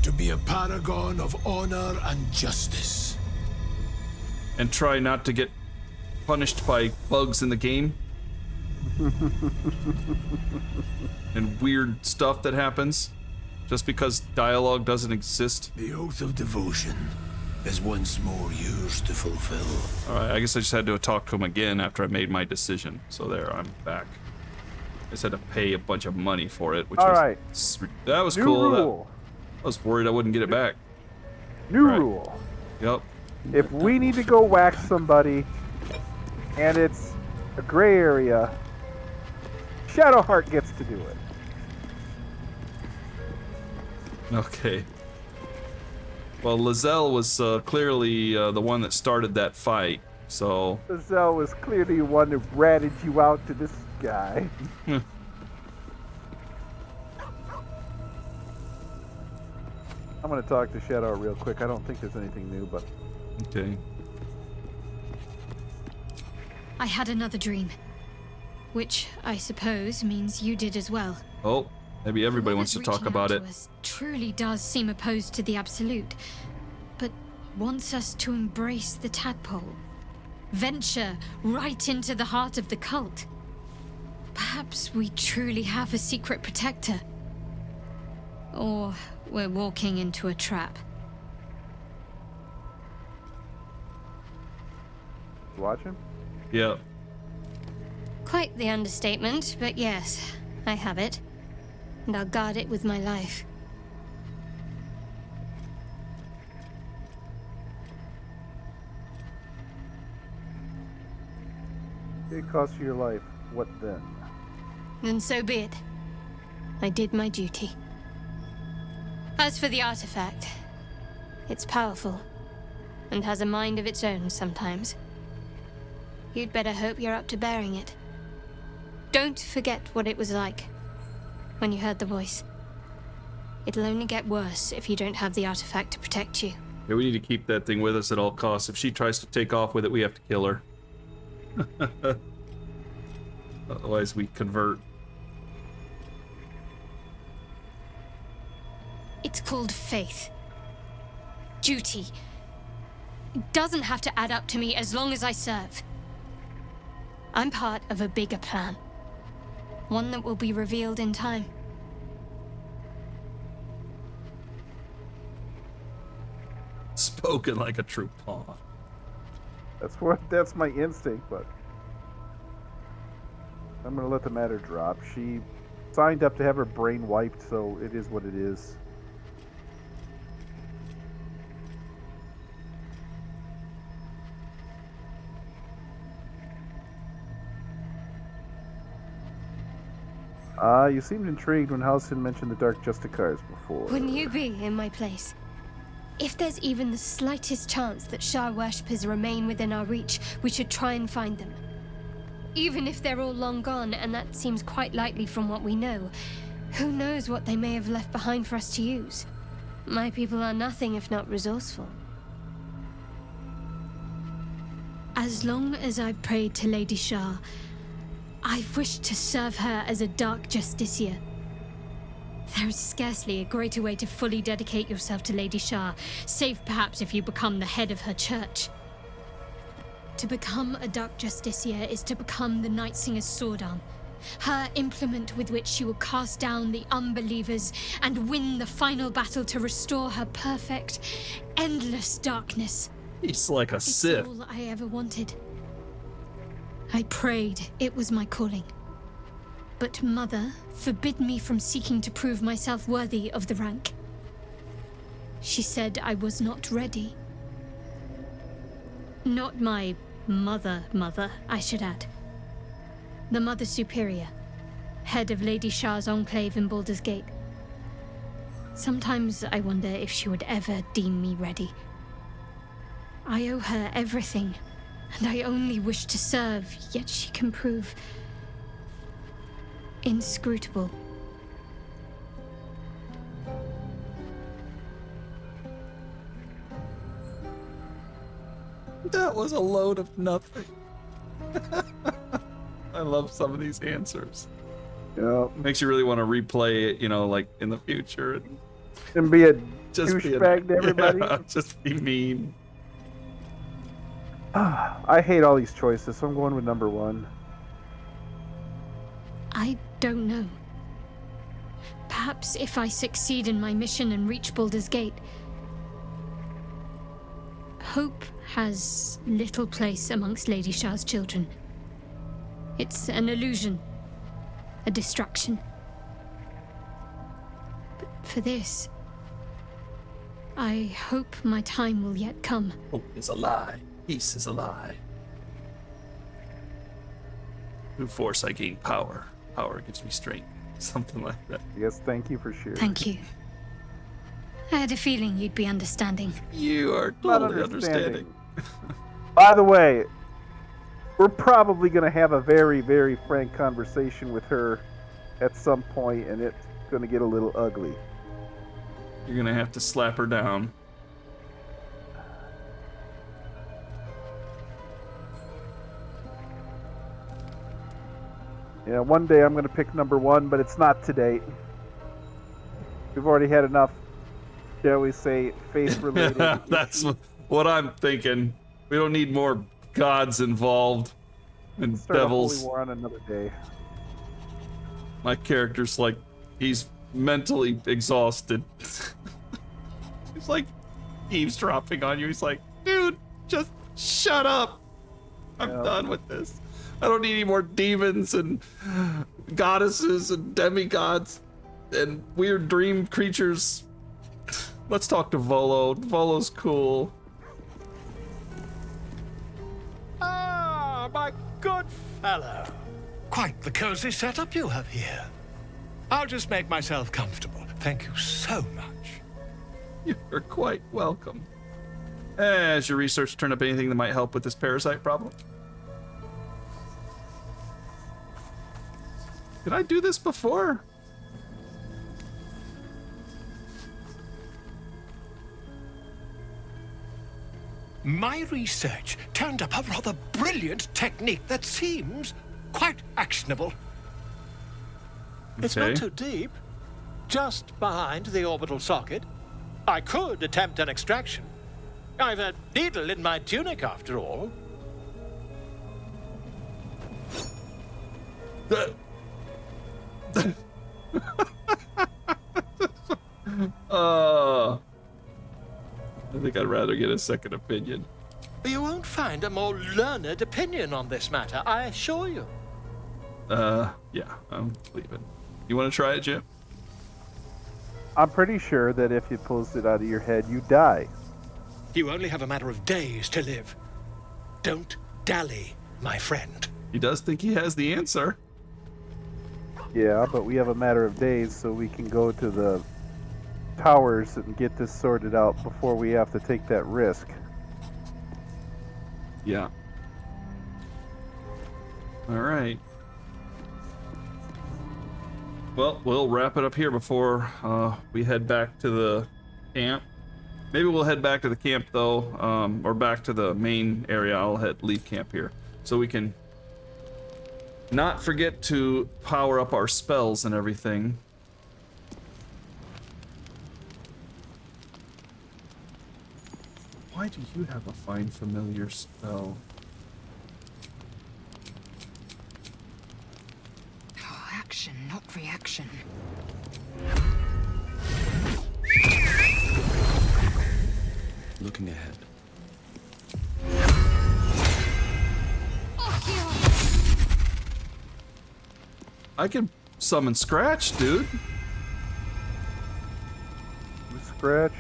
To be a paragon of honor and justice. And try not to get punished by bugs in the game. And weird stuff that happens. Just because dialogue doesn't exist. The oath of devotion is once more yours to fulfill. Alright, I guess I just had to talk to him again after I made my decision. So there, I'm back. I just had to pay a bunch of money for it, which Alright. That was New cool. rule. I was worried I wouldn't get it back. New Alright. rule. Yep. If we need to go whack somebody, and it's a gray area, Shadowheart gets to do it. Okay. Well, Lizelle was clearly the one that started that fight, so... Lizelle was clearly the one that ratted you out to this guy. I'm gonna talk to Shadow real quick. I don't think there's anything new, but... Okay. I had another dream. Which, I suppose, means you did as well. Oh, maybe everybody wants to Whoever's talk reaching out about to it. us truly does seem opposed to the Absolute, but wants us to embrace the tadpole. Venture right into the heart of the cult. Perhaps we truly have a secret protector. Or we're walking into a trap. Watching? Yeah. Quite the understatement, but yes, I have it. And I'll guard it with my life. It costs you your life. What then? Then so be it. I did my duty. As for the artifact, it's powerful, and has a mind of its own sometimes. You'd better hope you're up to bearing it. Don't forget what it was like when you heard the voice. It'll only get worse if you don't have the artifact to protect you. Yeah, we need to keep that thing with us at all costs. If she tries to take off with it, we have to kill her. Otherwise, we convert. It's called faith. Duty. It doesn't have to add up to me as long as I serve. I'm part of a bigger plan. One that will be revealed in time. Spoken like a true pawn. That's my instinct, but I'm gonna let the matter drop. She signed up to have her brain wiped, so it is what it is. You seemed intrigued when Halcyon mentioned the Dark Justicars before. Wouldn't you be in my place? If there's even the slightest chance that Shah worshippers remain within our reach, we should try and find them. Even if they're all long gone, and that seems quite likely from what we know, who knows what they may have left behind for us to use? My people are nothing if not resourceful. As long as I've prayed to Lady Shah, I've wished to serve her as a Dark Justiciar. There is scarcely a greater way to fully dedicate yourself to Lady Shah, save perhaps if you become the head of her church. To become a Dark Justiciar is to become the Night Singer's sword arm, her implement with which she will cast down the unbelievers and win the final battle to restore her perfect, endless darkness. He's like a Sith. It's all I ever wanted. I prayed it was my calling. But Mother forbid me from seeking to prove myself worthy of the rank. She said I was not ready. Not my mother, I should add. The Mother Superior, head of Lady Shah's enclave in Baldur's Gate. Sometimes I wonder if she would ever deem me ready. I owe her everything, and I only wish to serve, yet she can prove inscrutable. That was a load of nothing. I love some of these answers. Yeah. Makes you really want to replay it, like in the future. And be a Just douchebag to everybody. Yeah, just be mean. I hate all these choices, so I'm going with number one. I don't know. Perhaps if I succeed in my mission and reach Baldur's Gate. Hope has little place amongst Lady Shah's children. It's an illusion, a distraction. But for this, I hope my time will yet come. Hope is a lie. Peace is a lie. Through force I gain power. Power gives me strength. Something like that. Yes, thank you for sharing. Thank you. I had a feeling you'd be understanding. You are Not totally understanding. By the way, we're probably going to have a very, very frank conversation with her at some point, and it's going to get a little ugly. You're going to have to slap her down. Yeah, one day I'm going to pick number one, but it's not today. We've already had enough, shall we say, faith-related. That's what I'm thinking. We don't need more gods involved and Start devils. a holy war on another day. My character's like, he's mentally exhausted. He's like eavesdropping on you. He's like, dude, just shut up. I'm done with this. I don't need any more demons and goddesses and demigods and weird dream creatures. Let's talk to Volo. Volo's cool. Ah, my good fellow. Quite the cozy setup you have here. I'll just make myself comfortable. Thank you so much. You're quite welcome. Has your research turned up anything that might help with this parasite problem? Did I do this before? My research turned up a rather brilliant technique that seems quite actionable. It's not too deep. Just behind the orbital socket. I could attempt an extraction. I've a needle in my tunic, after all. I think I'd rather get a second opinion. You won't find a more learned opinion on this matter, I assure you. Yeah, I'm leaving. You want to try it, Jim? I'm pretty sure that if it pulls it out of your head, you die. You only have a matter of days to live. Don't dally, my friend. He does think he has the answer. Yeah, but we have a matter of days, so we can go to the towers and get this sorted out before we have to take that risk. Yeah. All right. Well, we'll wrap it up here before we head back to the camp. Maybe we'll head back to the camp though, or back to the main area. I'll leave camp here so we can not forget to power up our spells and everything. Why do you have a find familiar spell? Oh, action, not reaction. Looking ahead. I can summon Scratch, dude. Scratch.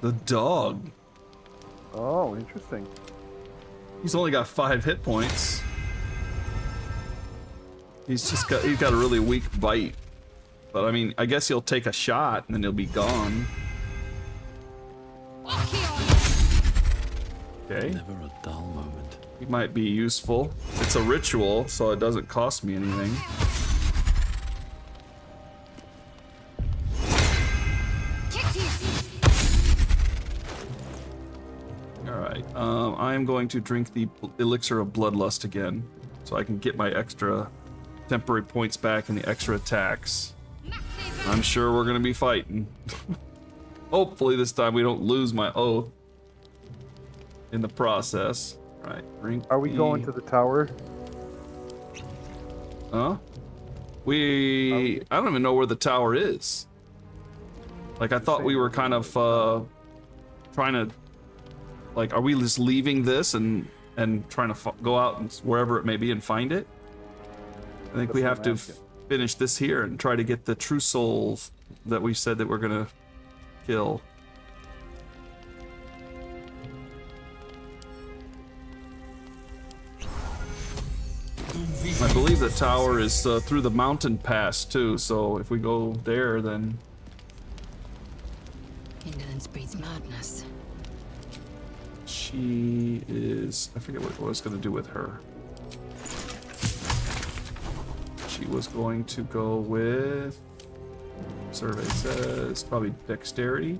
The dog. Oh, interesting. He's only got 5 hit points. He's got a really weak bite. But I mean, I guess he'll take a shot and then he'll be gone. Okay. Never a dull moment. He might be useful. It's a ritual, so it doesn't cost me anything. Alright, I'm going to drink the elixir of bloodlust again, so I can get my extra temporary points back and the extra attacks. I'm sure we're gonna be fighting. Hopefully this time we don't lose my oath in the process. Right, drink. Are we going to the tower? Huh? I don't even know where the tower is. Like, I thought we were kind of trying to, like, are we just leaving this and trying to go out and wherever it may be and find it? I think we have to finish this here and try to get the true souls that we said that we're gonna kill. I believe the tower is through the mountain pass too, so if we go there, then Indolence breeds madness. she is... I forget what I was going to do with her. She was going to go with... Survey says probably dexterity.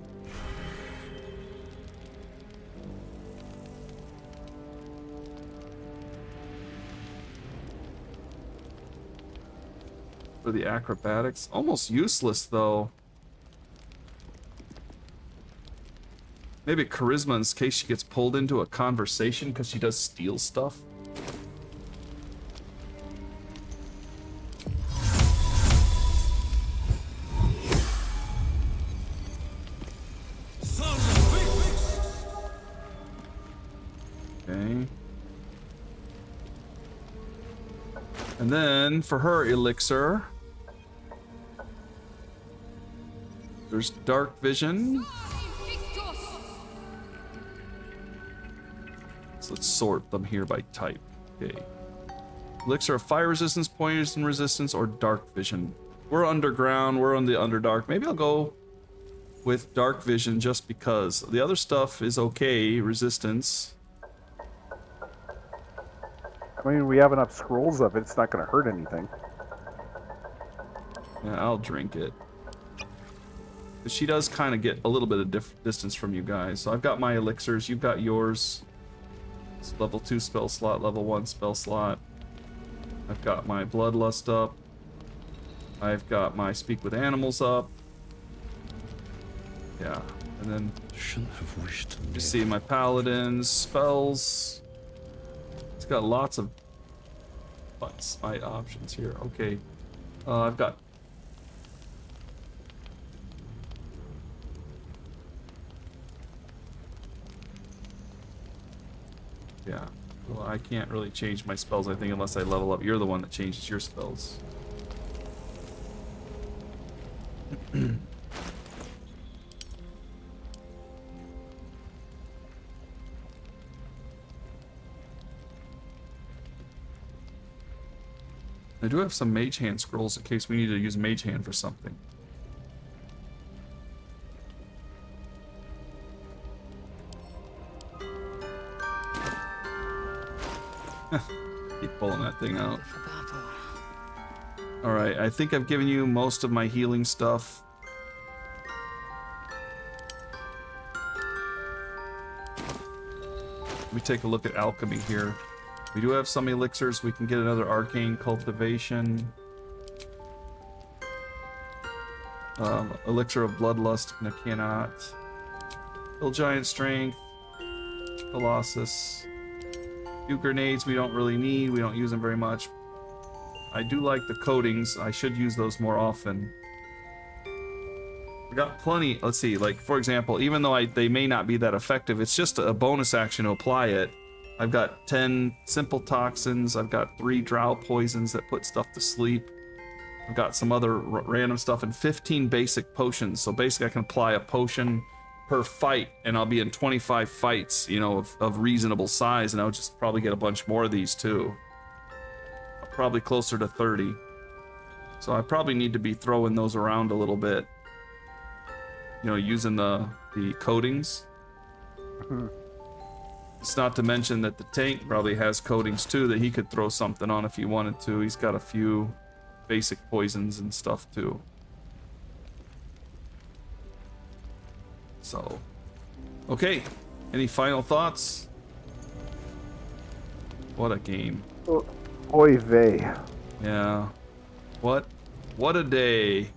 For the acrobatics. Almost useless though. Maybe charisma in case she gets pulled into a conversation because she does steal stuff. Okay. And then for her elixir, there's dark vision. So let's sort them here by type. Okay. Elixir of fire resistance, poison resistance, or dark vision. We're underground, we're on the underdark. Maybe I'll go with dark vision just because. The other stuff is okay, resistance. I mean, we have enough scrolls of it. It's not going to hurt anything. Yeah, I'll drink it. But she does kind of get a little bit of distance from you guys. So I've got my elixirs, you've got yours. It's level 2 spell slot, level 1 spell slot. I've got my bloodlust up. I've got my speak with animals up. Yeah, and then shouldn't have wished to you see my paladin's spells. It's got lots of my options here. Okay, I've got Yeah. Well, I can't really change my spells, I think, unless I level up. You're the one that changes your spells. I do have some mage hand scrolls in case we need to use mage hand for something. Keep pulling that thing out. Alright, I think I've given you most of my healing stuff. Let me take a look at alchemy here. We do have some elixirs. We can get another arcane cultivation. Elixir of bloodlust, I cannot. Hill giant strength. Colossus. Few grenades we don't really need. We don't use them very much. I do like the coatings. I should use those more often. We got plenty. Let's see, like for example, even though they may not be that effective, it's just a bonus action to apply it. I've got 10 simple toxins. I've got 3 drow poisons that put stuff to sleep. I've got some other random stuff and 15 basic potions. So basically I can apply a potion per fight and I'll be in 25 fights, you know, of reasonable size, and I'll just probably get a bunch more of these too. Probably closer to 30. So I probably need to be throwing those around a little bit. You know, using the coatings. It's not to mention that the tank probably has coatings too that he could throw something on if he wanted to. He's got a few basic poisons and stuff too. So, okay. Any final thoughts? What a game. Oy vey. Yeah. What a day.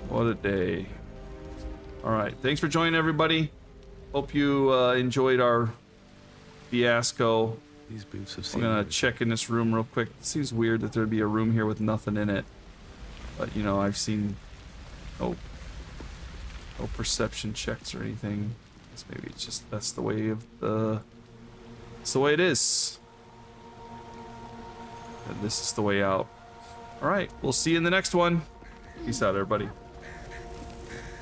What a day. Alright, thanks for joining everybody. Hope you enjoyed our fiasco. These boots have I'm gonna check in this room real quick. It seems weird that there'd be a room here with nothing in it. But you know, I've seen no perception checks or anything. Guess maybe it's just that's the way of it's the way it is. And this is the way out. Alright, we'll see you in the next one. Peace out, everybody.